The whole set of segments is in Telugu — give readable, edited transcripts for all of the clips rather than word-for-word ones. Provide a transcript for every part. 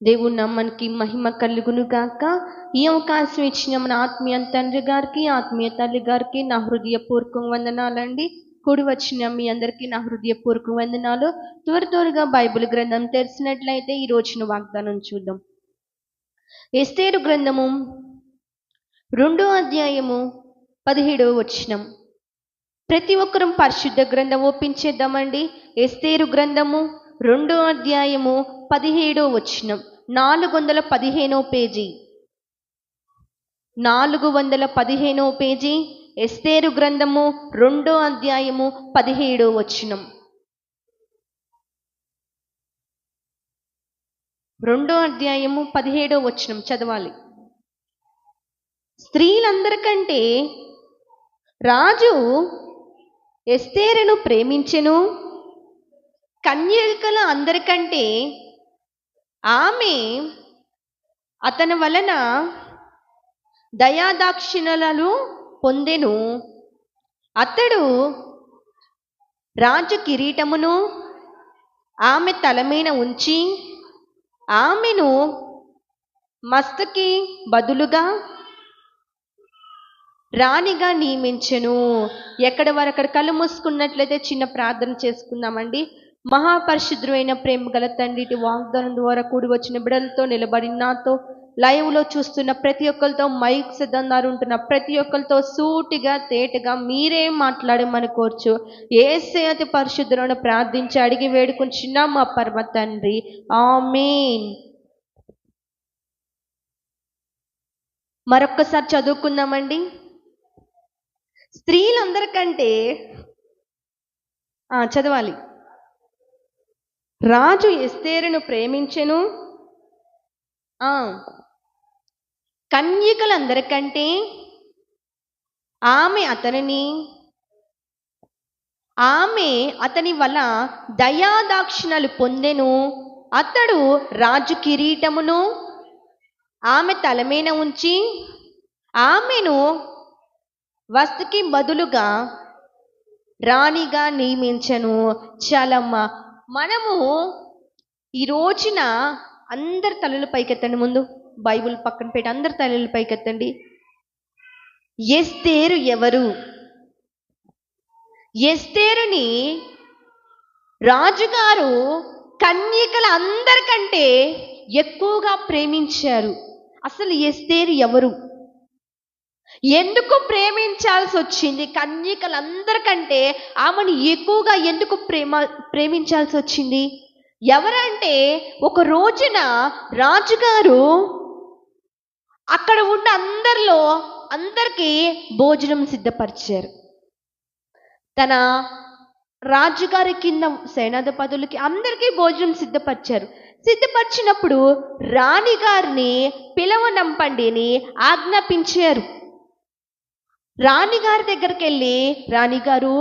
దేవుని నామానికి మహిమ కలుగును గాక. ఈ అవకాశం ఇచ్చిన మన ఆత్మీయ తండ్రి గారికి, ఆత్మీయ తల్లి గారికి నా హృదయపూర్వక వందనాలండి. కూడి వచ్చిన మీ అందరికీ నా హృదయపూర్వక వందనాలు. త్వరగా బైబిల్ గ్రంథం తెరిచినట్లయితే ఈ రోజున వాగ్దానం చూద్దాం. ఎస్తేరు గ్రంథము 2వ అధ్యాయము 17వ వచనం. ప్రతి ఒక్కరం పరిశుద్ధ గ్రంథం ఓపెన్ చేద్దామండి. ఎస్తేరు గ్రంథము 2వ అధ్యాయము 17వ వచనం, 415వ పేజీ. 415వ పేజీ, ఎస్తేరు గ్రంథము 2వ అధ్యాయము 17వ వచనం. 2వ అధ్యాయము 17వ వచనం చదవాలి. స్త్రీలందరికంటే రాజు ఎస్తేరును ప్రేమించెను. కన్యకల అందరికంటే ఆమె అతని వలన దయాదాక్షిణ్యాలను పొందెను. అతడు రాజు కిరీటమును ఆమె తల మీద ఉంచి ఆమెను మస్తకి బదులుగా రాణిగా నియమించెను. ఎక్కడ వరకడ కళ్ళు మూసుకున్నట్లయితే చిన్న ప్రార్థన చేసుకుందామండి. మహాపరిశుద్ధుడైన ప్రేమ గల తండ్రి, ఇటు వాగ్దానం ద్వారా కూడి వచ్చిన బిడ్డలతో నిలబడి నాతో లైవ్లో చూస్తున్న ప్రతి ఒక్కరితో, మైక్ సిద్ధంగా ఉంటున్న ప్రతి ఒక్కరితో సూటిగా తేటగా మీరే మాట్లాడమని కోర్చు. యేసయ్య అతి పరిశుద్ధులను ప్రార్థించి అడిగి వేడుకుంటున్నాం మా పరమ తండ్రి, ఆమేన్. మరొక్కసారి చదువుకుందామండి. స్త్రీలందరికంటే చదవాలి. రాజు ఎస్తేరును ప్రేమించెను. కన్యకలందరికంటే ఆమె అతని వల్ల దయాదాక్షిణ్యాలు పొందెను. అతడు రాజు కిరీటమును ఆమె తల మీద ఉంచి ఆమెను వస్తుకి బదులుగా రాణిగా నియమించను. చాలమ్మ, మనము ఈ రోజున అందరి తలలు పైకెత్తండి. ముందు బైబిల్ పక్కన పెట్టి అందరి తలలు పైకెత్తండి. ఎస్తేరు ఎవరు? ఎస్తేరుని రాజుగారు కన్యకల అందరికంటే ఎక్కువగా ప్రేమించారు. అసలు ఎస్తేరు ఎవరు? ఎందుకు ప్రేమించాల్సి వచ్చింది? కన్యకలందరికంటే ఆమెను ఎక్కువగా ఎందుకు ప్రేమించాల్సి వచ్చింది? ఎవరంటే, ఒక రోజున రాజుగారు అక్కడ ఉన్న అందరికీ భోజనం సిద్ధపరిచారు. తన రాజుగారి కింద సేనాధిపతులకి అందరికీ భోజనం సిద్ధపరిచినప్పుడు రాణిగారిని పిలవనంపండి అని ఆజ్ఞాపించారు. రాణిగారి దగ్గరికి వెళ్ళి, రాణిగారు,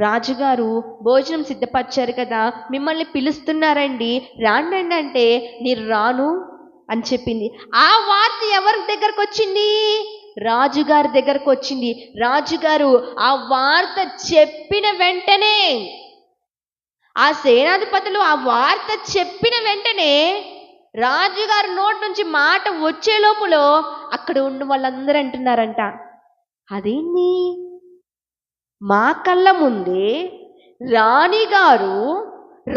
రాజుగారు భోజనం సిద్ధపరిచారు కదా, మిమ్మల్ని పిలుస్తున్నారండి, రాండి అంటే నేను రాను అని చెప్పింది. ఆ వార్త ఎవరి దగ్గరకు వచ్చింది? రాజుగారి దగ్గరకు వచ్చింది. రాజుగారు ఆ వార్త చెప్పిన వెంటనే, ఆ సేనాధిపతులు ఆ వార్త చెప్పిన వెంటనే రాజుగారి నోటి నుంచి మాట వచ్చే లోపల అక్కడ ఉన్న వాళ్ళందరూ అంటున్నారంట, అదేంటి, మా కళ్ళ ముందే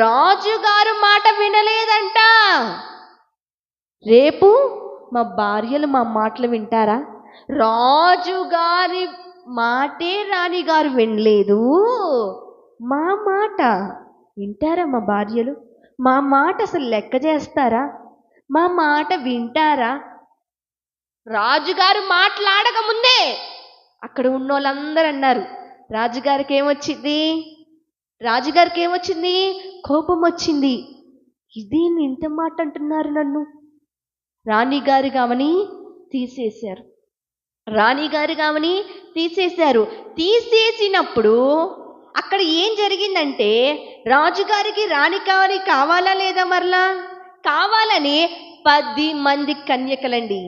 రాజుగారు మాట వినలేదంట. రేపు మా భార్యలు మా మాటలు వింటారా? రాజుగారి మాటే రాణిగారు వినలేదు, మా మాట వింటారా మా భార్యలు? మా మాట అసలు లెక్క చేస్తారా? మా మాట వింటారా? రాజుగారు మాట్లాడక ముందే అక్కడ ఉన్న వాళ్ళందరూ అన్నారు. రాజుగారికి ఏమొచ్చింది? కోపం వచ్చింది. ఇది ఇంత మాట అంటున్నారు నన్ను. రాణిగారు కావని తీసేశారు. తీసేసినప్పుడు అక్కడ ఏం జరిగిందంటే, రాజుగారికి రాణిగారి కావాలా లేదా? మరలా కావాలని 10 మంది కన్యకలండి,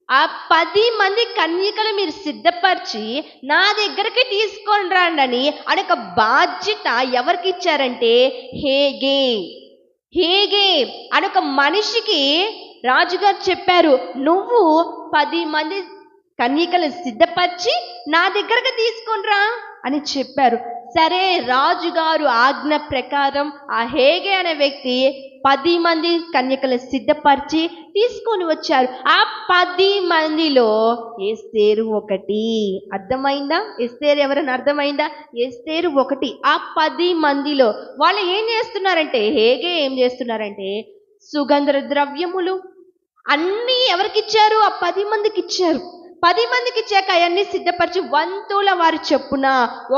ఆ 10 మంది కన్యకలు మీరు సిద్ధపరిచి నా దగ్గరికి తీసుకొని రండి అని ఒక బాధ్యత ఎవరికి ఇచ్చారంటే, హేగే అనొక మనిషికి రాజుగారు చెప్పారు, నువ్వు 10 మంది కన్యకలు సిద్ధపరిచి నా దగ్గరకు తీసుకొనిరా అని చెప్పారు. సరే, రాజుగారు ఆజ్ఞ ప్రకారం ఆ హేగే అనే వ్యక్తి 10 మంది కన్యకలు సిద్ధపరిచి తీసుకొని వచ్చారు. ఆ 10 మందిలో ఎస్తేరు ఒకటి. అర్థమైందా? ఎస్తేరు ఎవరని అర్థమైందా? ఎస్తేరు ఒకటి. ఆ 10 మందిలో వాళ్ళు ఏం చేస్తున్నారంటే, హేగే ఏం చేస్తున్నారంటే, సుగంధ ద్రవ్యములు అన్నీ ఎవరికి ఇచ్చారు? ఆ 10 మందికి ఇచ్చారు. 10 మందికి ఇచ్చాక అవన్నీ సిద్ధపరిచి వంతుల వారి చెప్పున,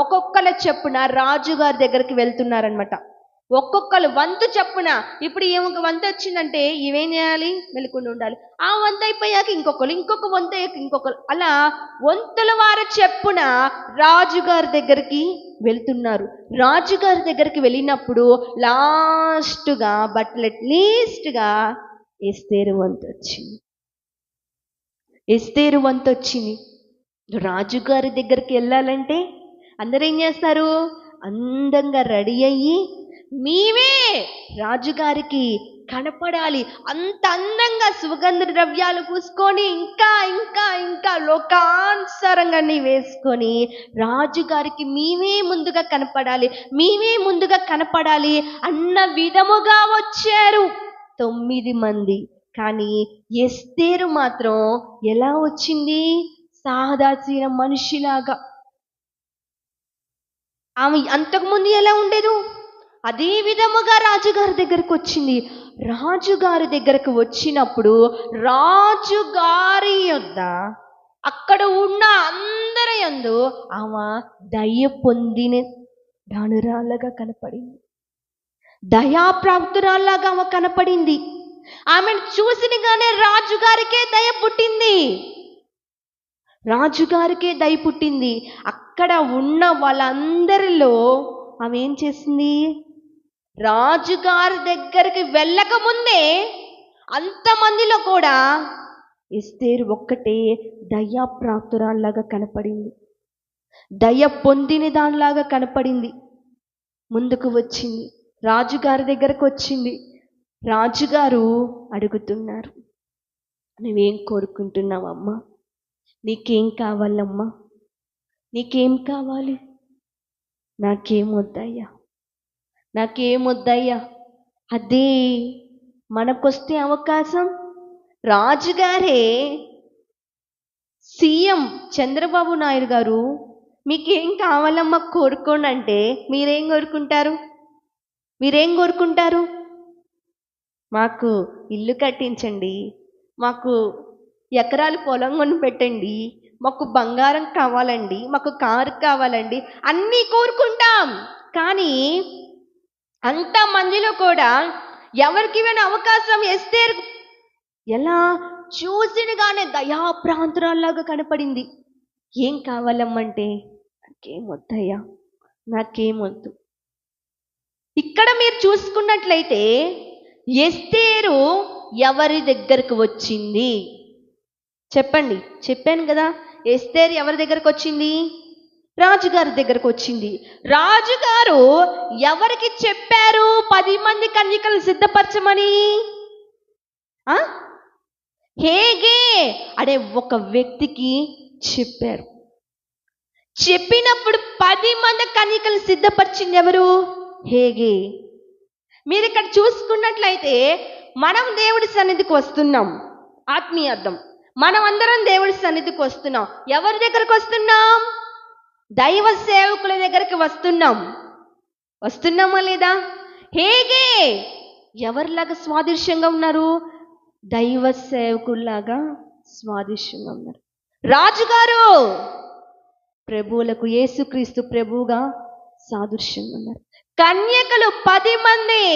ఒక్కొక్కల చెప్పున రాజుగారి దగ్గరికి వెళ్తున్నారనమాట. ఒక్కొక్కరు వంతు చెప్పున. ఇప్పుడు ఏమొక వంతు వచ్చిందంటే ఇవేం చేయాలి? మెలకుండా ఉండాలి. ఆ వంతు అయిపోయాక ఇంకొకరు, ఇంకొక వంతు అయ్యాక ఇంకొకరు, అలా వంతుల వారి చెప్పున రాజుగారి దగ్గరికి వెళ్తున్నారు. రాజుగారి దగ్గరికి వెళ్ళినప్పుడు లాస్ట్గా లీస్ట్గా ఎస్తేరు వంతు వచ్చింది. ఎస్తేరు వంతు వచ్చింది. రాజుగారి దగ్గరికి వెళ్ళాలంటే అందరూ ఏం చేస్తారు? అందంగా రెడీ అయ్యి మేమే రాజుగారికి కనపడాలి, అంత అందంగా సుగంధ ద్రవ్యాలు పూసుకొని ఇంకా ఇంకా ఇంకా లోకానుసారంగా వేసుకొని రాజుగారికి మేమే ముందుగా కనపడాలి, మేమే ముందుగా కనపడాలి అన్న విధముగా వచ్చారు 9 మంది. కానీ ఎస్తేరు మాత్రం ఎలా వచ్చింది? సాదాసీన మనిషిలాగా. ఆమె అంతకుముందు ఎలా ఉండేదు అదే విధముగా రాజుగారి దగ్గరకు వచ్చింది. రాజుగారి దగ్గరకు వచ్చినప్పుడు రాజుగారి యొద్ద అక్కడ ఉన్న అందరి యందు ఆమె దయ పొందిన దానురాళ్ళగా కనపడింది. దయాప్రాప్తురాల్లాగా ఆమె కనపడింది. ఆమెను చూసినగానే రాజుగారికే దయ పుట్టింది. రాజుగారికే దయ పుట్టింది. అక్కడ ఉన్న వాళ్ళందరిలో ఆమె ఏం చేసింది? రాజుగారి దగ్గరికి వెళ్ళక ముందే అంతమందిలో కూడా ఎస్తేరు ఒక్కటే దయాప్రాప్తురాల్లాగా కనపడింది, దయ పొందిన దానిలాగా కనపడింది. ముందుకు వచ్చింది, రాజుగారి దగ్గరకు వచ్చింది. రాజుగారు అడుగుతున్నారు, నువ్వేం కోరుకుంటున్నావమ్మా? నీకేం కావాలమ్మా? నీకేం కావాలి? నాకేమొద్దయ్యా, నాకేమొద్దయ్యా. అదే మనకొస్తే అవకాశం. రాజుగారే, సీఎం చంద్రబాబు నాయుడు గారు మీకేం కావాలమ్మా కోరుకోండి అంటే మీరేం కోరుకుంటారు? మీరేం కోరుకుంటారు? మాకు ఇల్లు కట్టించండి, మాకు ఎకరాలు పొలం కొని పెట్టండి, మాకు బంగారం కావాలండి, మాకు కారు కావాలండి, అన్నీ కోరుకుంటాం. కానీ అంతమందిలో కూడా ఎవరికి ఇవ్వని అవకాశం ఎస్తేరు ఎలా చూసినగానే దయాప్రాంతురాల్లాగా కనపడింది. ఏం కావాలమ్మంటే నాకేమొద్దయ్యా, నాకేమొద్దు. ఇక్కడ మీరు చూసుకున్నట్లయితే ఎస్తేరు ఎవరి దగ్గరకు వచ్చింది చెప్పండి? చెప్పాను కదా, ఎస్తేరు ఎవరి దగ్గరకు వచ్చింది? రాజుగారి దగ్గరకు వచ్చింది. రాజుగారు ఎవరికి చెప్పారు 10 మంది కన్యకలు సిద్ధపరచమని? హేగే అనే ఒక వ్యక్తికి చెప్పారు. చెప్పినప్పుడు 10 మంది కన్యకలు సిద్ధపరిచింది ఎవరు? హేగే. మీరు ఇక్కడ చూసుకున్నట్లయితే మనం దేవుడి సన్నిధికి వస్తున్నాం. ఆత్మీయార్థం, మనం అందరం దేవుడి సన్నిధికి వస్తున్నాం. ఎవరి దగ్గరకు వస్తున్నాం? దైవ సేవకుల దగ్గరికి వస్తున్నాం. వస్తున్నామా లేదా? హేగే ఎవరిలాగా స్వాదిష్యంగా ఉన్నారు? దైవ సేవకుల్లాగా స్వాదిష్యంగా ఉన్నారు. రాజుగారు ప్రభువులకు యేసుక్రీస్తు ప్రభువుగా సాదృశ్యంగా ఉన్నారు. కన్యకలు 10 మంది.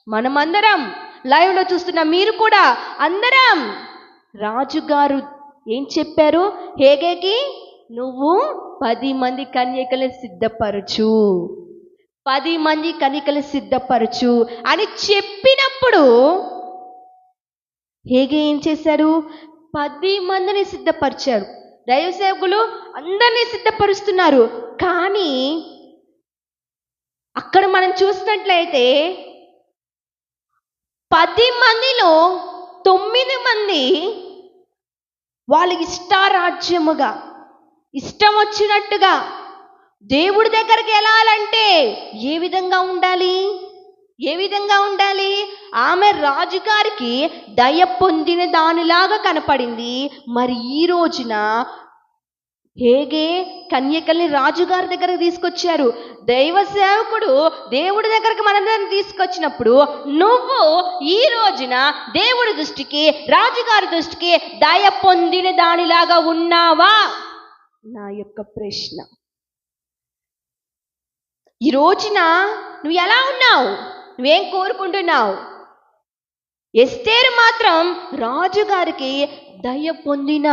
మనమందరం లైవ్లో చూస్తున్న మీరు కూడా అందరం. రాజుగారు ఏం చెప్పారు హేగేకి? నువ్వు 10 మంది కన్యకలు సిద్ధపరచు, 10 మంది కన్యకలు సిద్ధపరచు అని చెప్పినప్పుడు హేగే ఏం చేశారు? 10 మందిని సిద్ధపరిచారు. దైవ సేవకులు అందరినీ సిద్ధపరుస్తున్నారు. కానీ అక్కడ మనం చూసినట్లయితే 10 మందిలో 9 మంది వాళ్ళ ఇష్టారాజ్యముగా ఇష్టం వచ్చినట్టుగా దేవుడి దగ్గరికి వెళ్ళాలంటే ఏ విధంగా ఉండాలి? ఆమె రాజుగారికి దయ పొందిన దానిలాగా కనపడింది. మరి ఈ రోజున హేగే కన్యకల్ని రాజుగారి దగ్గరకు తీసుకొచ్చారు. దైవ సేవకుడు దేవుడి దగ్గరకు మనందరిని తీసుకొచ్చినప్పుడు నువ్వు ఈ రోజున దేవుడి దృష్టికి, రాజుగారి దృష్టికి దయ పొందిన దానిలాగా ఉన్నావా? నా యొక్క ప్రశ్న. ఈ రోజున నువ్వు ఎలా ఉన్నావు? నువ్వేం కోరుకుంటున్నావు? ఎస్తేరు మాత్రం రాజుగారికి దయ పొందిన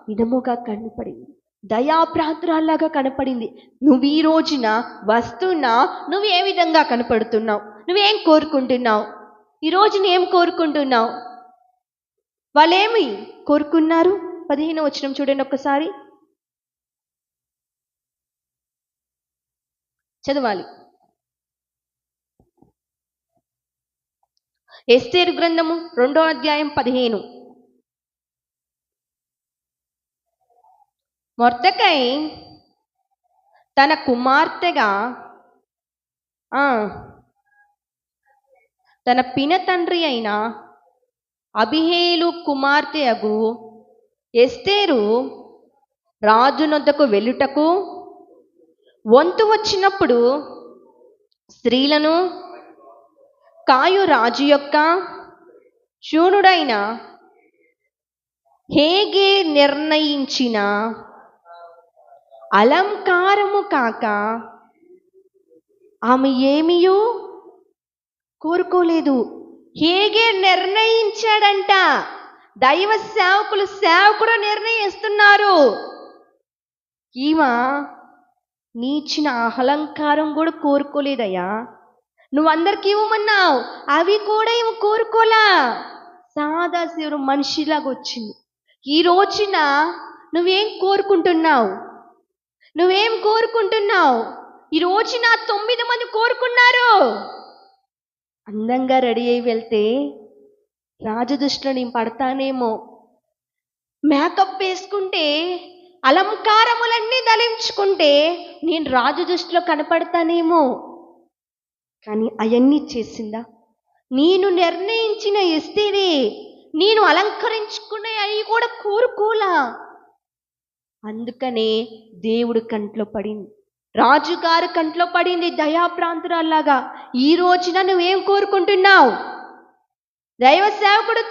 విధముగా కనపడింది, దయాప్రాంతురాల్లాగా కనపడింది. నువ్వు ఈ రోజున వస్తున్నా, నువ్వు ఏ విధంగా కనపడుతున్నావు? నువ్వేం కోరుకుంటున్నావు? ఈ రోజున ఏం కోరుకుంటున్నావు? వాళ్ళేమి కోరుకున్నారు? 15వ వచనం చూడండి ఒక్కసారి, చదవాలి. ఎస్తేరు గ్రంథము 2వ అధ్యాయం 15. మొర్దెకై తన కుమార్తెగా తన పినతండ్రి అయిన అబిహేలు కుమార్తె అగు ఎస్తేరు రాజునొద్దకు వెళ్ళుటకు వంతు వచ్చినప్పుడు స్త్రీలను కాయు రాజు యొక్క శూనుడైన హేగే నిర్ణయించిన అలంకారము కాక ఆమె ఏమీయూ కోరుకోలేదు. హేగే నిర్ణయించాడంట. దైవ సేవకుడు నిర్ణయిస్తున్నారు. ఈమె నీ ఇచ్చిన అలంకారం కూడా కోరుకోలేదయ్యా, నువ్వు అందరికి ఇవ్వమన్నావు, అవి కూడా ఏమో కోరుకోలా. సాదా శివుడు మనిషిలాగా వచ్చింది. ఈ రోజున నువ్వేం కోరుకుంటున్నావు? ఈ రోజున 9 మంది కోరుకున్నారు. అందంగా రెడీ అయి వెళ్తే రాజు దృష్టిలో నేను పడతానేమో, మేకప్ వేసుకుంటే, అలంకారములన్నీ ధరించుకుంటే నేను రాజు దృష్టిలో కనపడతానేమో. కానీ అవన్నీ చేసిందా? నేను నిర్ణయించిన ఎస్తేరే, నేను అలంకరించుకునే అవి కూడా కోరుకోలా. అందుకనే దేవుడి కంట్లో పడింది, రాజుగారి కంట్లో పడింది దయాప్రాంతురాల్లాగా. ఈ రోజున నువ్వేం కోరుకుంటున్నావు? దైవ సేవకుడు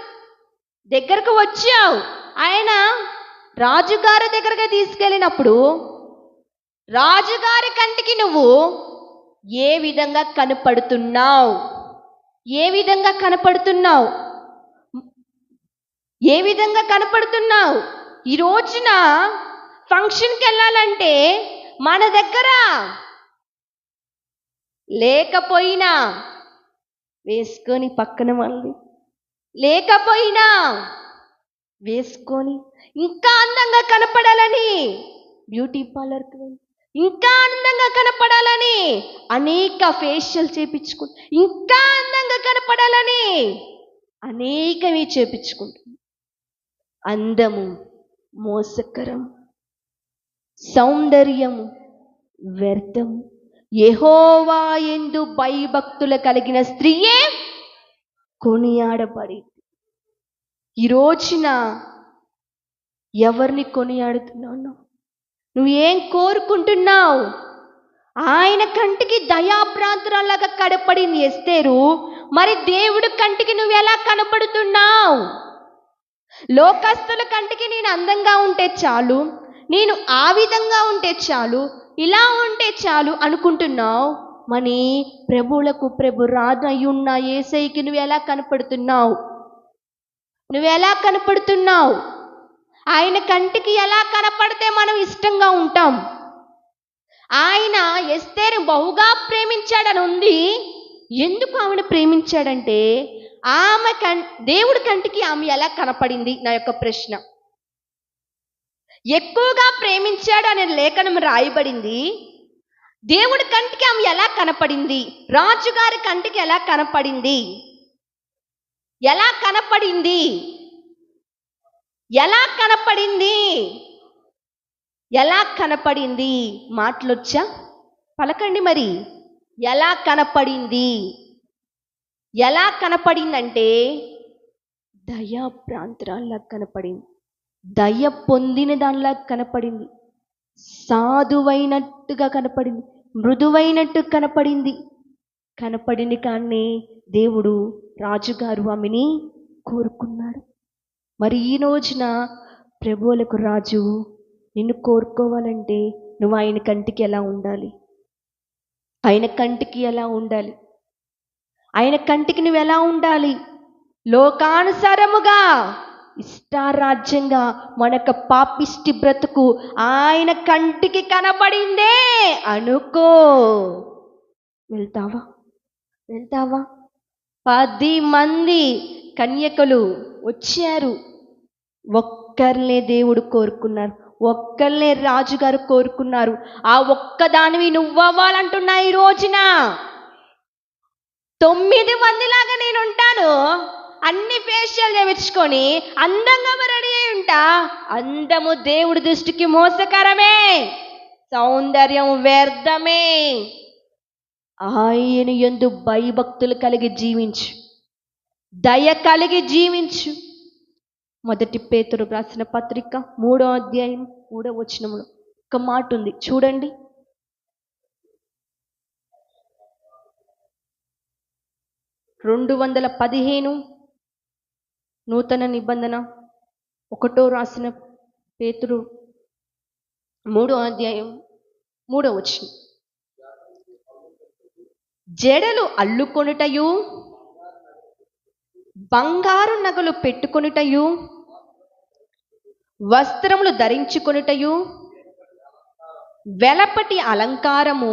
దగ్గరకు వచ్చావు, ఆయన రాజుగారి దగ్గరగా తీసుకెళ్ళినప్పుడు రాజుగారి కంటికి నువ్వు ఏ విధంగా కనపడుతున్నావు? ఈ రోజున ఫంక్షన్కి వెళ్ళాలంటే మన దగ్గర లేకపోయినా వేసుకొని, పక్కన వాళ్ళని లేకపోయినా వేసుకొని ఇంకా అందంగా కనపడాలని బ్యూటీ పార్లర్కి వెళ్ళి ఇంకా అందంగా కనపడాలని అనేక ఫేషియల్ చేపించుకుంటూ ఇంకా అందంగా కనపడాలని అనేకవి చేపించుకుంటుంది. అందము మోసకరం, సౌందర్యము వ్యర్థం. యెహోవా యందు భయభక్తులు కలిగిన స్త్రీయే కొనియాడబడి. ఈ రోజున ఎవరిని కొనియాడుతున్నావు? నువ్వేం కోరుకుంటున్నావు? ఆయన కంటికి దయాప్రాంతురాల్లాగా కనపడింది ఎస్తేరు. మరి దేవుడి కంటికి నువ్వు ఎలా కనపడుతున్నావు? లోకస్తుల కంటికి నేను అందంగా ఉంటే చాలు, నేను ఆ విధంగా ఉంటే చాలు, ఇలా ఉంటే చాలు అనుకుంటున్నావు. మరి ప్రభువులకు ప్రభు రాజు అయ్యున్న యేసయ్యకి నువ్వు ఎలా కనపడుతున్నావు? ఆయన కంటికి ఎలా కనపడితే మనం ఇష్టంగా ఉంటాం? ఆయన ఎస్తేరు బహుగా ప్రేమించాడని ఉంది. ఎందుకు ఆమెను ప్రేమించాడంటే ఆమె దేవుడి కంటికి ఆమె ఎలా కనపడింది? నా యొక్క ప్రశ్న. ఎక్కువగా ప్రేమించాడు అనే లేఖనం రాయబడింది. దేవుడి కంటికి ఆమె ఎలా కనపడింది? రాజుగారి కంటికి ఎలా కనపడింది? ఎలా కనపడింది? ఎలా కనపడింది? ఎలా కనపడింది? మాటలొచ్చా? పలకండి మరి. ఎలా కనపడింది? ఎలా కనపడిందంటే దయా ప్రాంతరాల్లా కనపడింది. దయ పొందిన దానిలా కనపడింది. సాధువైనట్టుగా కనపడింది. మృదువైనట్టు కనపడింది. కనపడింది కానీ దేవుడు రాజుగారు ఆమెని కోరుకున్నాడు. మరి ఈ రోజున ప్రభువులకు రాజు నిన్ను కోరుకోవాలంటే నువ్వు ఆయన కంటికి ఎలా ఉండాలి? ఆయన కంటికి ఎలా ఉండాలి? ఆయన కంటికి నువ్వు ఎలా ఉండాలి? లోకానుసారముగా ఇష్టారాజ్యంగా మనకు పాపిష్టి బ్రతుకు ఆయన కంటికి కనబడిందే అనుకో. వెళ్తావా? 10 మంది కన్యకలు వచ్చారు. ఒక్కరినే దేవుడు కోరుకున్నారు. ఒక్కరినే రాజుగారు కోరుకున్నారు. ఆ ఒక్కదానివి నువ్వవ్వాలంటున్నా ఈ రోజున. 9 మందిలాగా నేను ఉంటాను, అన్ని ఫేషియల్ చేయించుకొని అందంగా రెడీ అయి ఉంటా. అందము దేవుడి దృష్టికి మోసకరమే, సౌందర్యం వ్యర్థమే. ఆయన యందు భయభక్తులు కలిగి జీవించు, దయ కలిగి జీవించు. 1 పేతురు రాసిన పత్రిక 3వ అధ్యాయం 3వ వచనంలో ఒక మాట ఉంది, చూడండి. (215) నూతన నిబంధన 1వ రాసిన పేతురు 3వ అధ్యాయం 3వ వచనం. జడలు అల్లుకొనుటయు, బంగారు నగలు పెట్టుకొనుటయు, వస్త్రములు ధరించుకొనుటయు, వెలపటి అలంకారము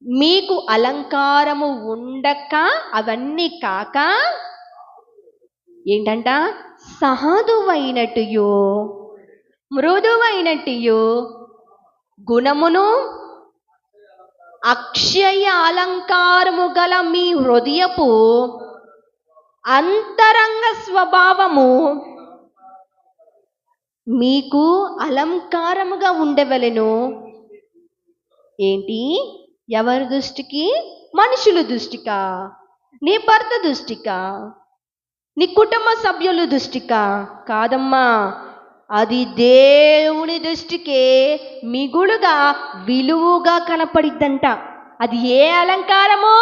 మీకు అలంకారము ఉండక, అవన్నీ కాక ఏంటంట? సాధువైనట్టుయో మృదువైనట్టుయో గుణమును అక్షయ అలంకారము గల మీ హృదయపు అంతరంగ స్వభావము మీకు అలంకారముగా ఉండవలెను. ఏంటి? ఎవరి దృష్టికి? మనుషుల దృష్టికా? నీ భర్త దృష్టికా? నీ కుటుంబ సభ్యుల దృష్టికా? కాదమ్మా, అది దేవుని దృష్టికే మిగులుగా విలువగా కనపడిద్దంట. అది ఏ అలంకారము?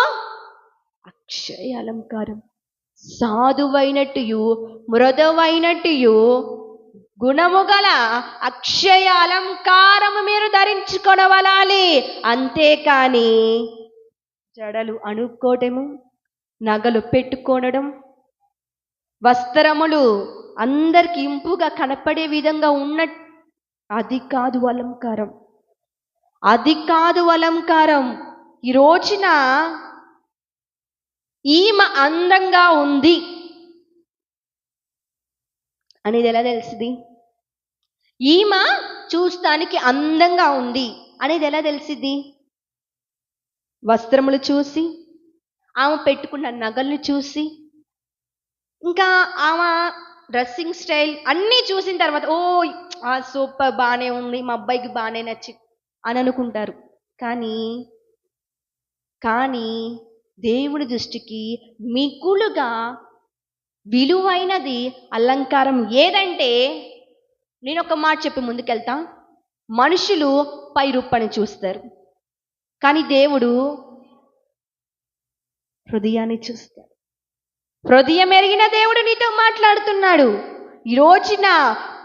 అక్షయ అలంకారం. సాధువైనట్టుయు మృదువైనట్టుయు గుణము గల అక్షయ అలంకారము మీరు ధరించుకొనవలాలి. అంతేకాని జడలు అణుక్కోవటము, నగలు పెట్టుకోవడం, వస్త్రములు అందరికి ఇంపుగా కనపడే విధంగా అది కాదు అలంకారం. అది కాదు అలంకారం. ఈ రోజున ఈమె అందంగా ఉంది అనేది ఎలా తెలిసింది? ఈమె చూస్తానికి అందంగా ఉంది అనేది ఎలా తెలిసింది? వస్త్రములు చూసి, ఆమె పెట్టుకున్న నగలను చూసి, ఇంకా ఆమె డ్రెస్సింగ్ స్టైల్ అన్నీ చూసిన తర్వాత ఓ సూపర్, బాగానే ఉంది, మా అబ్బాయికి బాగానే నచ్చి అని అనుకుంటారు. కానీ దేవుడి దృష్టికి మిగులుగా విలువైనది అలంకారం ఏదంటే, నేను ఒక మాట చెప్పి ముందుకెళ్తా. మనుషులు పై రూపాన్ని చూస్తారు, కానీ దేవుడు హృదయాన్ని చూస్తాడు. హృదయం ఎరిగిన దేవుడు నీతో మాట్లాడుతున్నాడు. ఈ రోజున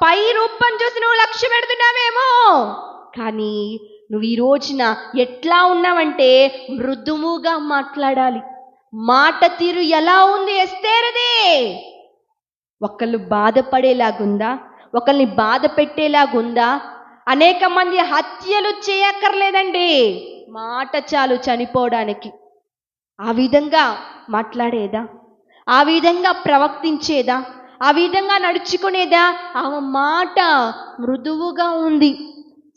పై రూపం చూసి నువ్వు లక్ష్య పెడుతున్నావేమో, కానీ నువ్వు ఈ రోజున ఎట్లా ఉన్నావంటే మృదువుగా మాట్లాడాలి. మాట తీరు ఎలా ఉంది ఎస్తేరదే? ఒకళ్ళు బాధపడేలాగుందా? ఒకళ్ళని బాధ పెట్టేలాగుందా? అనేక మంది హత్యలు చేయక్కర్లేదండి, మాట చాలు చనిపోవడానికి. ఆ విధంగా మాట్లాడేదా? ఆ విధంగా ప్రవర్తించేదా? ఆ విధంగా నడుచుకునేదా? ఆమె మాట మృదువుగా ఉంది,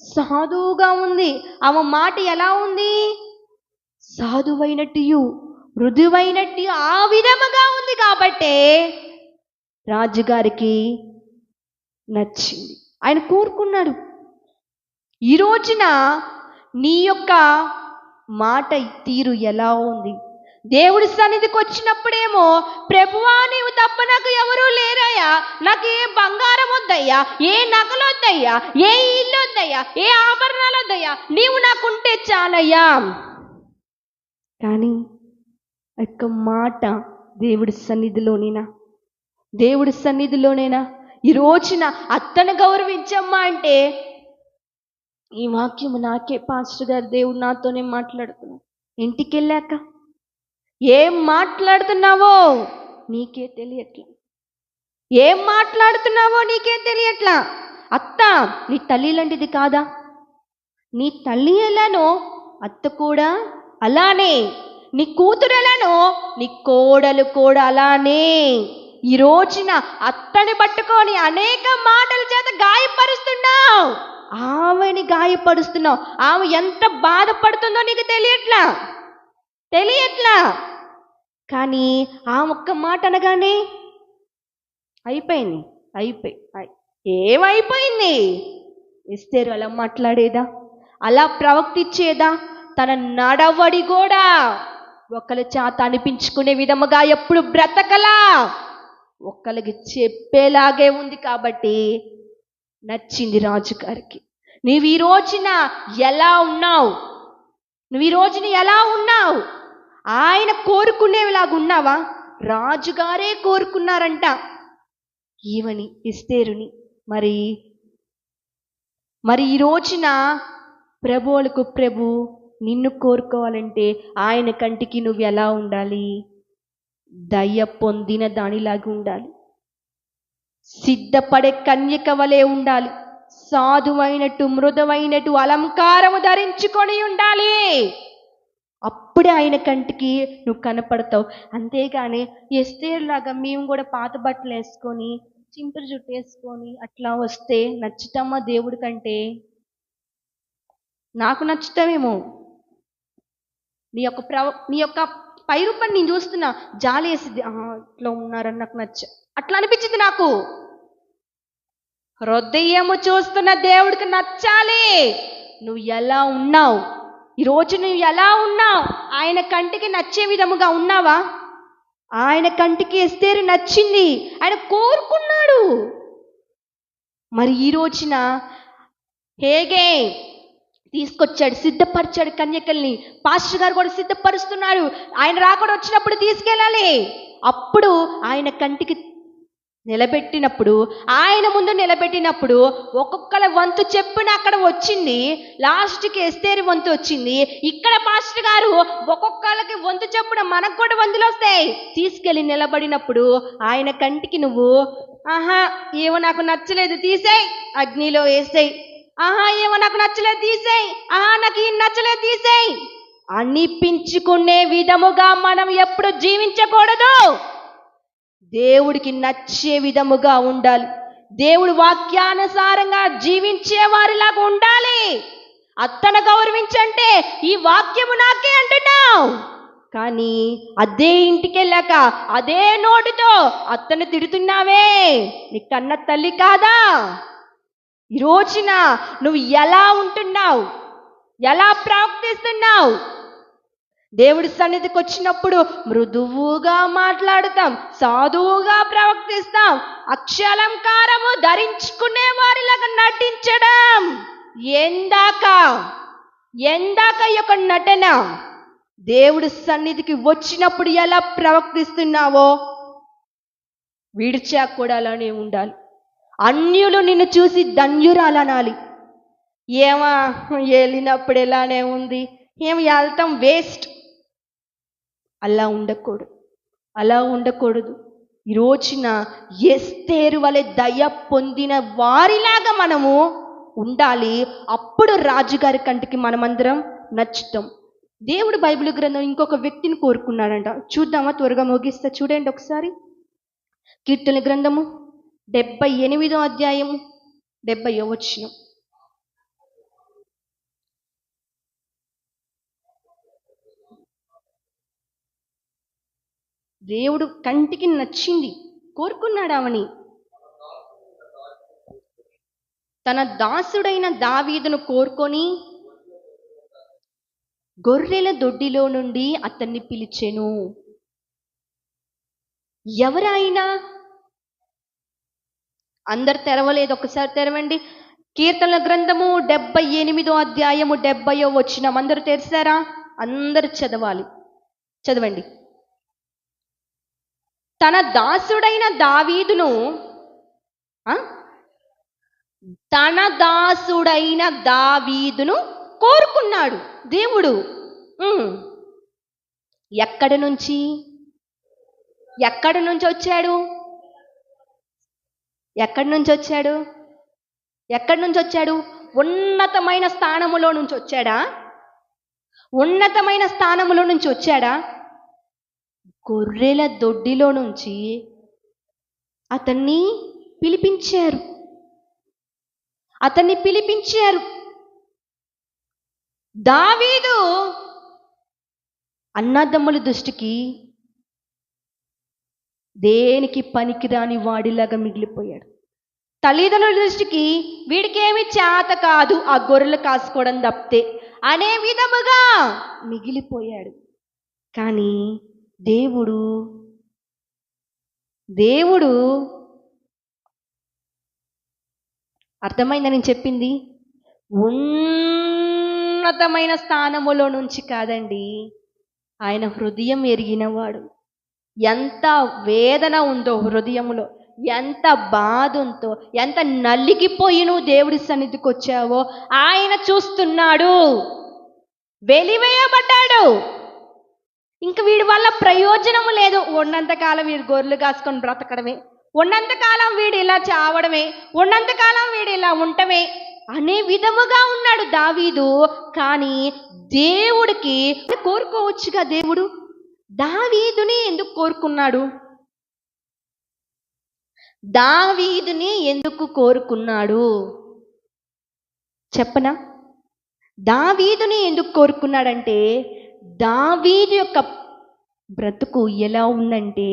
సాధువుగా ఉంది. ఆమె మాట ఎలా ఉంది? సాధువైనట్టు మృదువైనట్టు ఆ విధముగా ఉంది కాబట్టే రాజుగారికి నచ్చింది. ఆయన కోరుకున్నాడు. ఈ రోజున నీ యొక్క మాట తీరు ఎలా ఉంది? దేవుడి సన్నిధికి వచ్చినప్పుడేమో, ప్రభువా నీవు తప్ప నాకు ఎవరూ లేరయ్యా, నాకు ఏ బంగారం వద్దయ్యా, ఏ నగలు వద్దయ్యా, ఏ ఇల్లు వద్దయ్యా, ఏ ఆభరణాలు వద్దయ్యా, నీవు నాకుంటే చాలయ్యా. కానీ యొక్క మాట దేవుడి సన్నిధిలోనేనా? దేవుడి సన్నిధిలోనేనా? ఈ రోజున అత్తను గౌరవించమ్మా అంటే, ఈ వాక్యము నాకే పాస్టర్ గారు దేవుడు నాతోనే మాట్లాడుతున్నాడు. ఇంటికి వెళ్ళాక ఏం మాట్లాడుతున్నావో నీకే తెలియట్లా. ఏం మాట్లాడుతున్నావో నీకే తెలియట్లా. అత్త నీ తల్లి లాంటిది కాదా? నీ తల్లి ఎలానో అత్త కూడా అలానే, నీ కూతురు ఎలానో నీ కోడలు కూడా అలానే. ఈ రోజున అత్తని పట్టుకొని అనేక మాటల చేత గాయపరుస్తున్నావు. ఆమెని గాయపరుస్తున్నావు. ఆమె ఎంత బాధపడుతుందో నీకు తెలియట్లా. కానీ ఆ ఒక్క మాట అనగానే అయిపోయి ఏమైపోయింది? ఎస్తేరు అలా మాట్లాడేదా? అలా ప్రవర్తించేదా? తన నడవడి కూడా ఒకరి చేత అనిపించుకునే విధముగా ఎప్పుడు బ్రతకలా, ఒక్కరికి చెప్పేలాగే ఉంది. కాబట్టి నచ్చింది రాజుగారికి. నువ్వు ఈ రోజున ఎలా ఉన్నావు? ఆయన కోరుకునేలాగా ఉన్నావా? రాజుగారే కోరుకున్నారంట ఈవని, ఎస్తేరుని. మరి ఈ రోజున ప్రభువులకు ప్రభు నిన్ను కోరుకోవాలంటే ఆయన కంటికి నువ్వు ఎలా ఉండాలి? దయ పొందిన దానిలాగా ఉండాలి. సిద్ధపడే కన్యక వలె ఉండాలి. సాధువైనట్టు, మృదువైనట్టు అలంకారము ధరించుకొని ఉండాలి. అప్పుడే ఆయన కంటికి నువ్వు కనపడతావు. అంతేగాని ఎస్తేరులాగా మేము కూడా పాత బట్టలు వేసుకొని, చింపురు జుట్టు వేసుకొని అట్లా వస్తే నచ్చుతామా దేవుడి కంటే? నాకు నచ్చుతావేమో. నీ యొక్క పై రూపాన్ని నేను చూస్తున్నా, జాలి వేసిద్ది. ఇట్లా ఉన్నారని నాకు అట్లా అనిపించింది నాకు. హృదయము చూస్తున్న దేవుడికి నచ్చాలి. నువ్వు ఎలా ఉన్నావు? ఈరోజు నువ్వు ఎలా ఉన్నావు? ఆయన కంటికి నచ్చే విధముగా ఉన్నావా? ఆయన కంటికి ఎస్తేరు నచ్చింది, ఆయన కోరుకున్నాడు. మరి ఈ రోజున హేగే తీసుకొచ్చాడు, సిద్ధపరిచాడు కన్యకల్ని. పాస్టర్ గారు కూడా సిద్ధపరుస్తున్నారు. ఆయన రాకడ వచ్చినప్పుడు తీసుకెళ్ళాలి. అప్పుడు ఆయన కంటికి నిలబెట్టినప్పుడు, ఆయన ముందు నిలబెట్టినప్పుడు ఒక్కొక్కల వంతు చెప్పున అక్కడ వచ్చింది. లాస్ట్కి ఎస్తేరు వంతు వచ్చింది. ఇక్కడ పాస్టర్ గారు ఒక్కొక్కళ్ళకి వంతు చెప్పున మనకు కూడా వంతులు వస్తాయి. తీసుకెళ్ళి నిలబడినప్పుడు ఆయన కంటికి నువ్వు ఏమో నాకు నచ్చలేదు తీసేయి, అగ్నిలో వేసేయి. ఏమో నాకు నచ్చలేదు తీసేయి, నాకు ఈ నచ్చలేదు తీసేయి అనిపించుకునే విధముగా మనం ఎప్పుడు జీవించకూడదు. దేవుడికి నచ్చే విధముగా ఉండాలి. దేవుడు వాక్యానుసారంగా జీవించే వారిలాగా ఉండాలి. అత్తను గౌరవించంటే ఈ వాక్యము నాకే అంటున్నావు, కానీ అదే ఇంటికి వెళ్ళాక అదే నోటితో అత్తను తిడుతున్నావే, నీ కన్న తల్లి కాదా? ఈ రోజున నువ్వు ఎలా ఉంటున్నావు? ఎలా ప్రవర్తిస్తున్నావు? దేవుడి సన్నిధికి వచ్చినప్పుడు మృదువుగా మాట్లాడుతాం, సాధువుగా ప్రవర్తిస్తాం, అక్షాలంకారము ధరించుకునే వారిలాగా నటించడం. ఎందాక ఈ యొక్క నటన? దేవుడి సన్నిధికి వచ్చినప్పుడు ఎలా ప్రవర్తిస్తున్నావో విడిచాక కూడా అలానే ఉండాలి. అన్యులు నిన్ను చూసి ధన్యురాలనాలి. వెళ్ళినప్పుడు ఎలానే ఉంది, వెళ్తాం వేస్ట్. అలా ఉండకూడదు. ఈ రోజున ఎస్తేరు వలె దయ పొందిన వారిలాగా మనము ఉండాలి. అప్పుడు రాజుగారి కంటికి మనమందరం నచ్చుతాం. దేవుడు బైబిల్ గ్రంథం ఇంకొక వ్యక్తిని కోరుకున్నాడంట. చూద్దామా? త్వరగా ముగిస్తా, చూడండి ఒకసారి. కీర్తన గ్రంథము 78వ అధ్యాయము 70వ వచనం. దేవుడు కంటికి నచ్చింది, కోరుకున్నాడు ఆమెని. తన దాసుడైన దావీదును కోరుకొని గొర్రెల దొడ్డిలో నుండి అతన్ని పిలిచెను. ఎవరైనా అందరు తెరవలేదు, ఒకసారి తెరవండి. కీర్తనల గ్రంథము 78వ అధ్యాయము 70వ వచనం. అందరూ తెరిచారా? అందరు చదవాలి, చదవండి. తన దాసుడైన దావీదును తన దాసుడైన దావీదును కోరుకున్నాడు దేవుడు. ఎక్కడి నుంచి వచ్చాడు? ఎక్కడి నుంచి వచ్చాడు? ఉన్నతమైన స్థానములో నుంచి వచ్చాడా? ఉన్నతమైన స్థానములో నుంచి వచ్చాడా? గొర్రెల దొడ్డిలో నుంచి అతన్ని పిలిపించారు. దావీదు అన్నదమ్ముల దృష్టికి దేనికి పనికిరాని వాడిలాగా మిగిలిపోయాడు. తల్లిదండ్రుల దృష్టికి వీడికేమి చేత కాదు, ఆ గొర్రెలు కాసుకోవడం తప్పితే అనే విధముగా మిగిలిపోయాడు. కానీ దేవుడు అర్థమైందని నేను చెప్పింది? ఉన్నతమైన స్థానములో నుంచి కాదండి, ఆయన హృదయం ఎరిగినవాడు. ఎంత వేదన ఉందో హృదయములో, ఎంత బాధ ఉందో, ఎంత నలిగిపోయి నువ్వు దేవుడి సన్నిధికి వచ్చావో ఆయన చూస్తున్నాడు. వెలివేయబడ్డాడు. ఇంక వీడి వల్ల ప్రయోజనము లేదు. ఉన్నంతకాలం వీడు గొర్రెలు కాసుకొని బ్రతకడమే, ఉన్నంతకాలం వీడు ఇలా చావడమే, ఉన్నంతకాలం వీడు ఇలా ఉండటమే అనే విధముగా ఉన్నాడు దావీదు. కానీ దేవుడికి కోరుకోవచ్చుగా. దేవుడు దావీదుని ఎందుకు కోరుకున్నాడు? దావీదుని ఎందుకు కోరుకున్నాడు చెప్పనా? దావీదుని ఎందుకు కోరుకున్నాడంటే, దావీదు యొక్క బ్రతుకు ఎలా ఉందంటే,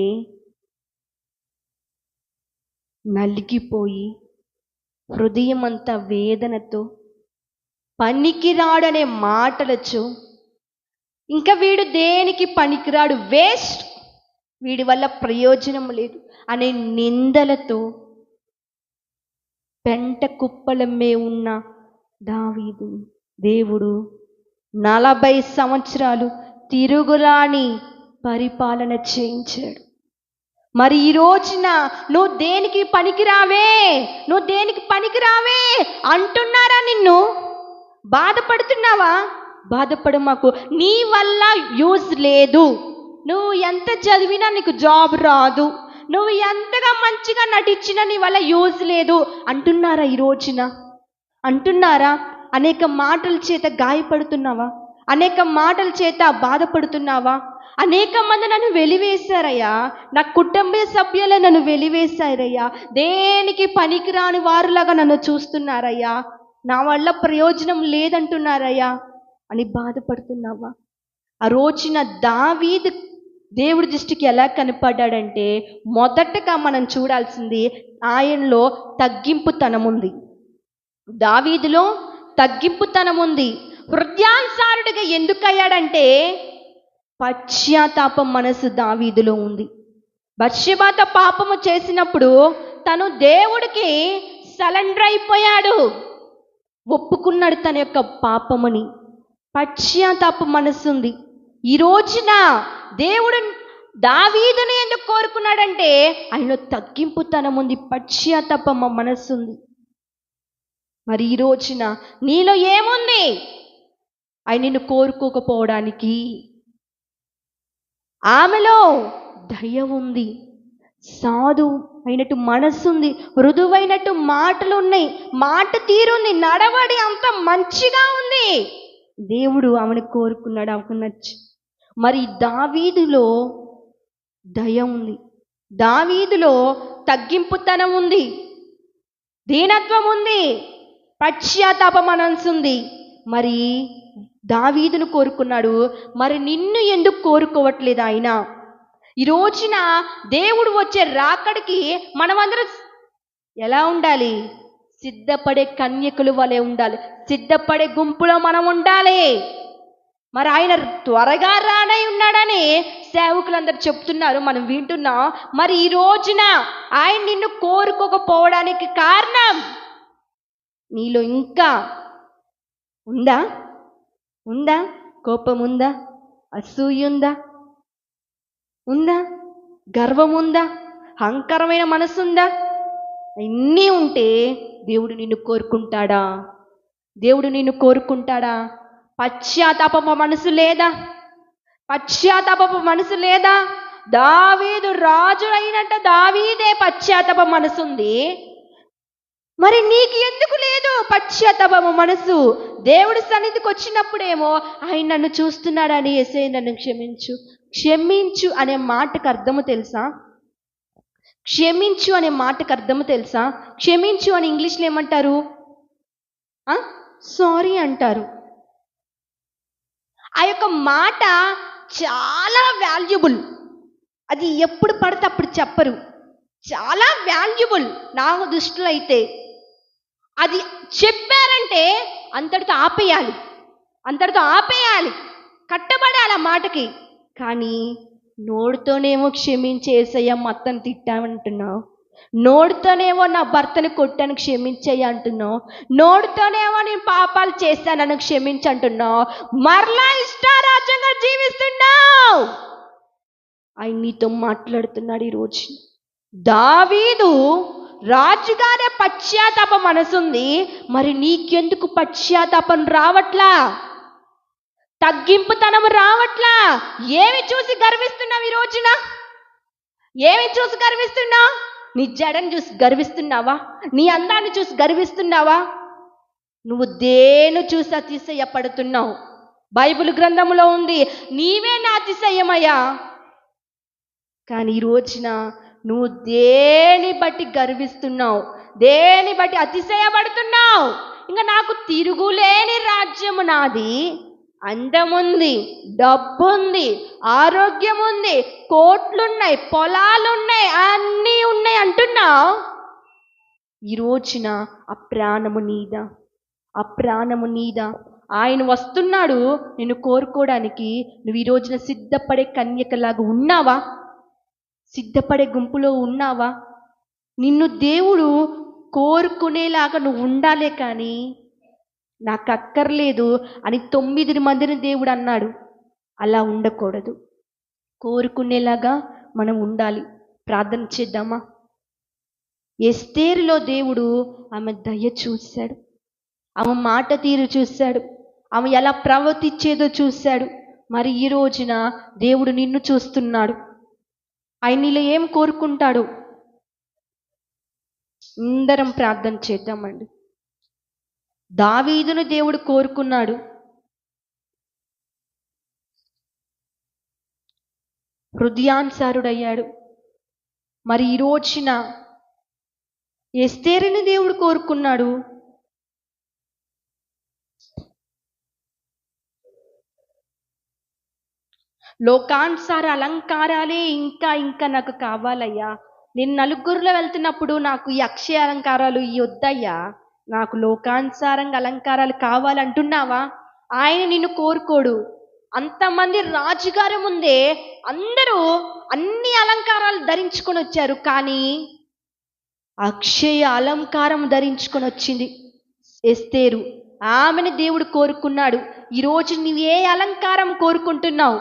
నలిగిపోయి హృదయం అంతా వేదనతో, పనికిరాడనే మాటలతో, ఇంకా వీడు దేనికి పనికిరాడు, వేస్ట్, వీడి వల్ల ప్రయోజనం లేదు అనే నిందలతో పెంట కుప్పలమే ఉన్న దావీదు దేవుడు 40 సంవత్సరాలు తిరుగురాని పరిపాలన చేయించాడు. మరి ఈ రోజున నువ్వు దేనికి పనికిరావే అంటున్నారా? నిన్ను బాధపడుతున్నావా? బాధపడు మాకు. నీ వల్ల యూజ్ లేదు. నువ్వు ఎంత చదివినా నీకు జాబ్ రాదు. నువ్వు ఎంతగా మంచిగా నటించినా నీ వల్ల యూజ్ లేదు అంటున్నారా? ఈ రోజున అంటున్నారా? అనేక మాటల చేత గాయపడుతున్నావా? అనేక మాటల చేత బాధపడుతున్నావా? అనేక మంది నన్ను వెలివేశారయ్యా, నా కుటుంబ సభ్యులే నన్ను వెలివేశారయ్యా, దేనికి పనికిరాని వారులాగా నన్ను చూస్తున్నారయ్యా, నా వల్ల ప్రయోజనం లేదంటున్నారయ్యా అని బాధపడుతున్నావా? ఆ రోజున దావీదు దేవుడి దృష్టికి ఎలా కనపడ్డాడంటే, మొదటగా మనం చూడాల్సింది ఆయనలో తగ్గింపుతనం ఉంది. దావీదులో తగ్గింపుతనం ఉంది. హృదయానుసారుడిగా ఎందుకయ్యాడంటే, పశ్చాత్తాపం మనసు దావీదులో ఉంది. బత్షెబతో పాపము చేసినప్పుడు తను దేవుడికి సరెండర్ అయిపోయాడు, ఒప్పుకున్నాడు తన యొక్క పాపముని. పశ్చాత్తాప మనసు ఉంది. ఈ రోజున దేవుడు దావీదుని ఎందుకు కోరుకున్నాడంటే, ఆయనలో తగ్గింపుతనం ఉంది, పశ్చాత్తాప మనసు ఉంది. మరి ఈ రోజున నీలో ఏముంది ఆయన నిన్ను కోరుకోకపోవడానికి? ఆమెలో దయ ఉంది, సాధు అయినట్టు మనస్సు ఉంది, మృదువైనట్టు మాటలు ఉన్నాయి, మాట తీరుంది, నడవడి అంత మంచిగా ఉంది. దేవుడు ఆమెను కోరుకున్నాడు, ఆమెకు నచ్చి. మరి దావీదులో దయ ఉంది, దావీదులో తగ్గింపుతనం ఉంది, దీనత్వం ఉంది, పశ్చాత్తాప మనస్సు ఉంది. మరి దావీదును కోరుకున్నాడు. మరి నిన్ను ఎందుకు కోరుకోవట్లేదు ఆయన? ఈ రోజున దేవుడు వచ్చే రాకడికి మనమందరం ఎలా ఉండాలి? సిద్ధపడే కన్యకులు వలె ఉండాలి. సిద్ధపడే గుంపులో మనం ఉండాలి. మరి ఆయన త్వరగా రానై ఉన్నాడని సేవకులందరూ చెప్తున్నారు, మనం వింటున్నాం. మరి ఈ రోజున ఆయన నిన్ను కోరుకోకపోవడానికి కారణం నీలో ఇంకా ఉందా? కోపం ఉందా? అసూయ ఉందా? గర్వం ఉందా? అహంకారమైన మనసు ఉందా? ఇన్ని ఉంటే దేవుడు నిన్ను కోరుకుంటాడా? పశ్చాత్తాపపు మనసు లేదా? దావీదు రాజు అయినట్ట దావీదే పశ్చాత్తాప మనసుంది. మరి నీకు ఎందుకు లేదు పశ్చాత్తాపము మనసు? దేవుడి సన్నిధికి వచ్చినప్పుడేమో ఆయన నన్ను చూస్తున్నాడని, యేసయ్య నన్ను క్షమించు అనే మాటకు అర్థము తెలుసా? క్షమించు అనే మాటకు అర్థము తెలుసా? క్షమించు అని ఇంగ్లీష్లో ఏమంటారు? సారీ అంటారు. ఆ యొక్క మాట చాలా వాల్యుబుల్. అది ఎప్పుడు పడితే అప్పుడు చెప్పరు. చాలా వాల్యుబుల్ నా దృష్టిలో అయితే. అది చెప్పారంటే అంతటితో ఆపేయాలి, కట్టబడాలి ఆ మాటకి. కానీ నోడుతోనేమో క్షమించే యేసయ్య మొత్తం తిట్టామంటున్నావు, నోడుతోనేమో నా భర్తని కొట్టాను క్షమించయ్య అంటున్నావు, నోడుతోనేమో నేను పాపాలు చేశానని క్షమించంటున్నావు, మరలా ఇష్టారాజ్యంగా జీవిస్తున్నావు. ఆయన నీతో మాట్లాడుతున్నాడు ఈరోజు. దావీదు రాజుగానే పశ్చాత్తాప మనసుంది, మరి నీకెందుకు పశ్చాత్తాపం రావట్లా? తగ్గింపుతనం రావట్లా? ఏమి చూసి గర్విస్తున్నావు ఈ రోజున? ఏమి చూసి గర్విస్తున్నావు? నీ జడను చూసి గర్విస్తున్నావా? నీ అందాన్ని చూసి గర్విస్తున్నావా? నువ్వు దేని చూసి అతిశయపడుతున్నావు? బైబిల్ గ్రంథంలో ఉంది, నీవే నా అతిశయమయ్యా. కానీ ఈ రోజున నువ్వు దేని బట్టి గర్విస్తున్నావు? దేని బట్టి అతిశయపడుతున్నావు? ఇంకా నాకు తిరుగులేని రాజ్యము నాది, అందముంది, డబ్బుంది, ఆరోగ్యం ఉంది, కోట్లున్నాయి, పొలాలున్నాయి, అన్నీ ఉన్నాయి అంటున్నావు. ఈ రోజున ఆ ప్రాణము నీదా? ఆయన వస్తున్నాడు నిన్ను కోరుకోవడానికి. నువ్వు ఈ రోజున సిద్ధపడే కన్యకలాగా ఉన్నావా? సిద్ధపడే గుంపులో ఉన్నావా? నిన్ను దేవుడు కోరుకునేలాగా నువ్వు ఉండాలే, కానీ నాకు అక్కర్లేదు అని 9 మందిని దేవుడు అన్నాడు. అలా ఉండకూడదు. కోరుకునేలాగా మనం ఉండాలి. ప్రార్థన చేద్దామా? ఎస్తేరులో దేవుడు ఆమె దయ చూశాడు, ఆమె మాట తీరు చూశాడు, ఆమె ఎలా ప్రవర్తించేదో చూశాడు. మరి ఈ రోజున దేవుడు నిన్ను చూస్తున్నాడు. ఆయన నీలో ఏం కోరుకుంటాడు? అందరం ప్రార్థన చేద్దామండి. దావీదును దేవుడు కోరుకున్నాడు. హృదయానుసారుడయ్యాడు. మరి ఈ రోజున ఎస్తేరుని దేవుడు కోరుకున్నాడు. లోకానుసార అలంకారాలే ఇంకా నాకు కావాలయ్యా. నేను నలుగురిలో వెళ్తున్నప్పుడు నాకు ఈ అక్షయ అలంకారాలు ఈ వద్దయ్యా, నాకు లోకానుసారంగా అలంకారాలు కావాలంటున్నావా? ఆయన నిన్ను కోరుకోడు. అంతమంది రాజుగారి ముందే అందరూ అన్ని అలంకారాలు ధరించుకొని వచ్చారు, కానీ అక్షయ అలంకారం ధరించుకొని వచ్చింది ఎస్తేరు. ఆమెను దేవుడు కోరుకున్నాడు. ఈరోజు నువ్వు ఏ అలంకారం కోరుకుంటున్నావు?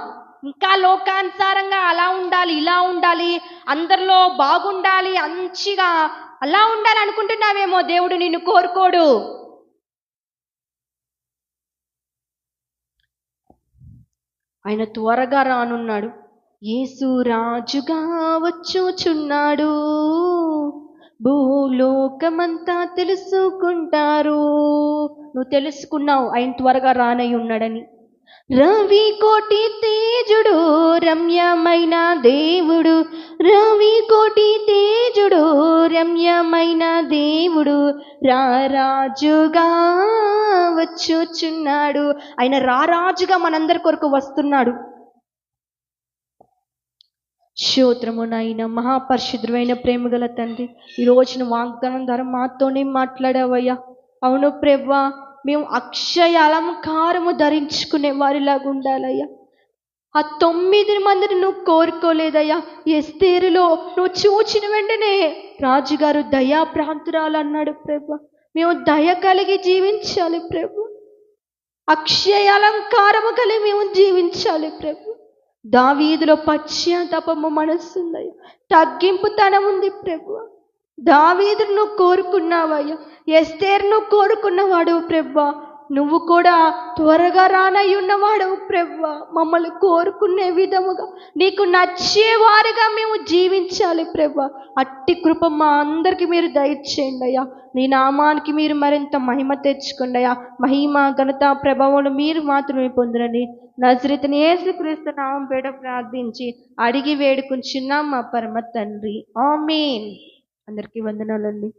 ఇంకా లోకానుసారంగా అలా ఉండాలి, ఇలా ఉండాలి, అందరిలో బాగుండాలి, మంచిగా అలా ఉండాలి అనుకుంటున్నావేమో. దేవుడు నిన్ను కోరుకోడు. ఆయన త్వరగా రానున్నాడు. యేసు రాజుగా వచ్చుచున్నాడు, భూలోకమంతా తెలుసుకుంటారు. నువ్వు తెలుసుకున్నావు ఆయన త్వరగా రానై ఉన్నాడని. రవి కోటి తేజుడు రమ్యమైన దేవుడు, రవి కోటి తేజుడు రమ్యమైన దేవుడు రారాజుగా వచ్చుచున్నాడు. ఆయన రారాజుగా మనందరి కొరకు వస్తున్నాడు. స్తోత్రము నాయన, మహాపరిశుద్ధమైన ప్రేమగల తండ్రి, ఈ రోజున వాగ్దానం ద్వారా మాతోనే మాట్లాడావయ్యా. అవును ప్రభువా, మేము అక్షయ అలంకారము ధరించుకునే వారిలాగా ఉండాలయ్యా. ఆ 9 మందిని నువ్వు కోరుకోలేదయ్యా. ఎస్తేరులో నువ్వు చూచిన వెంటనే రాజుగారు దయాప్రాంతురాలు అన్నాడు ప్రభు. మేము దయ కలిగి జీవించాలి ప్రభు. అక్షయ అలంకారము కలిగి మేము జీవించాలి ప్రభు. దావీదులో పశ్చాత్తాపము మనస్సుందయ్యా, తగ్గింపుతనం ఉంది ప్రభు. దావీదును నువ్వు కోరుకున్నావయ్యా, ఎస్తేరును కోరుకున్నవాడు ప్రభు. నువ్వు కూడా త్వరగా రానయ్యున్నవాడవు ప్రభు. మమ్మల్ని కోరుకునే విధముగా నీకు నచ్చేవారుగా మేము జీవించాలి ప్రభు. అట్టి కృప మా అందరికి మీరు దయచేయండి అయ్యా. నీ నామానికి మీరు మరింత మహిమ తెచ్చుకోండి అయ్యా. మహిమ, ఘనత, ప్రభావాలు మీరు మాత్రమే పొందురని నజరేతుని యేసుక్రీస్తు నామం పేట ప్రార్థించి అడిగి వేడుకుంటున్నాం మా పరమ తండ్రి. ఆమేన్. అందరికీ వందనాలండి.